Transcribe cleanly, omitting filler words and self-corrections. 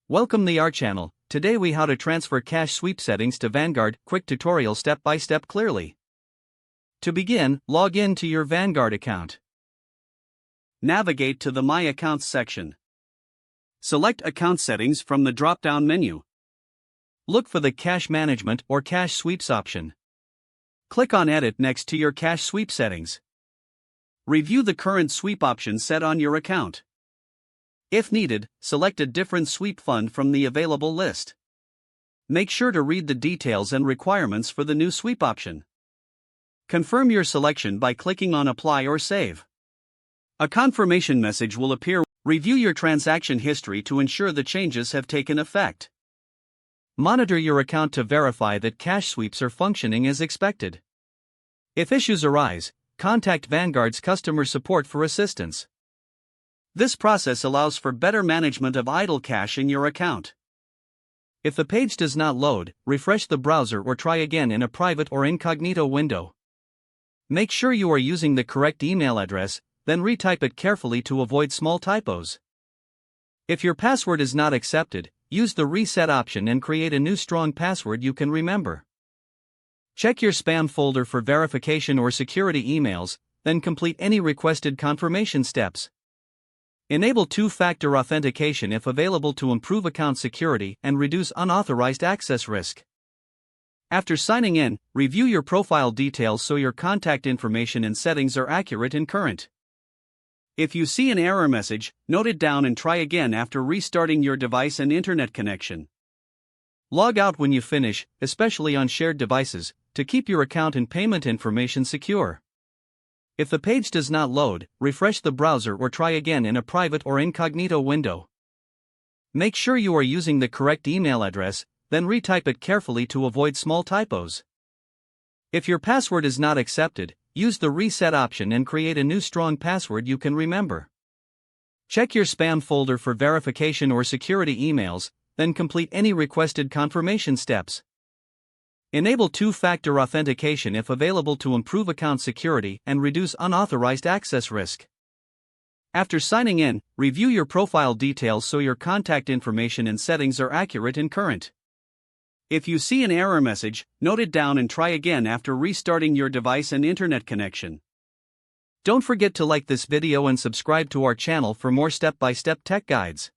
Welcome to our channel. Today we how to transfer cache sweep settings to Vanguard. Quick tutorial step by step clearly. To begin, log in to your Vanguard account. Navigate to the My Accounts section. Select Account Settings from the drop-down menu. Look for the Cache Management or Cache Sweeps option. Click on Edit next to your cache sweep settings. Review the current sweep option set on your account. If needed, select a different sweep fund from the available list. Make sure to read the details and requirements for the new sweep option. Confirm your selection by clicking on Apply or Save. A confirmation message will appear. Review your transaction history to ensure the changes have taken effect. Monitor your account to verify that cache sweeps are functioning as expected. If issues arise, contact Vanguard's customer support for assistance. This process allows for better management of idle cache in your account. If the page does not load, refresh the browser or try again in a private or incognito window. Make sure you are using the correct email address, then retype it carefully to avoid small typos. If your password is not accepted, use the reset option and create a new strong password you can remember. Check your spam folder for verification or security emails, then complete any requested confirmation steps. Enable two-factor authentication if available to improve account security and reduce unauthorized access risk. After signing in, review your profile details so your contact information and settings are accurate and current. If you see an error message, note it down and try again after restarting your device and internet connection. Log out when you finish, especially on shared devices, to keep your account and payment information secure. If the page does not load, refresh the browser or try again in a private or incognito window. Make sure you are using the correct email address, then retype it carefully to avoid small typos. If your password is not accepted, use the reset option and create a new strong password you can remember. Check your spam folder for verification or security emails, then complete any requested confirmation steps. Enable two-factor authentication if available to improve account security and reduce unauthorized access risk. After signing in, review your profile details so your contact information and settings are accurate and current. If you see an error message, note it down and try again after restarting your device and internet connection. Don't forget to like this video and subscribe to our channel for more step-by-step tech guides.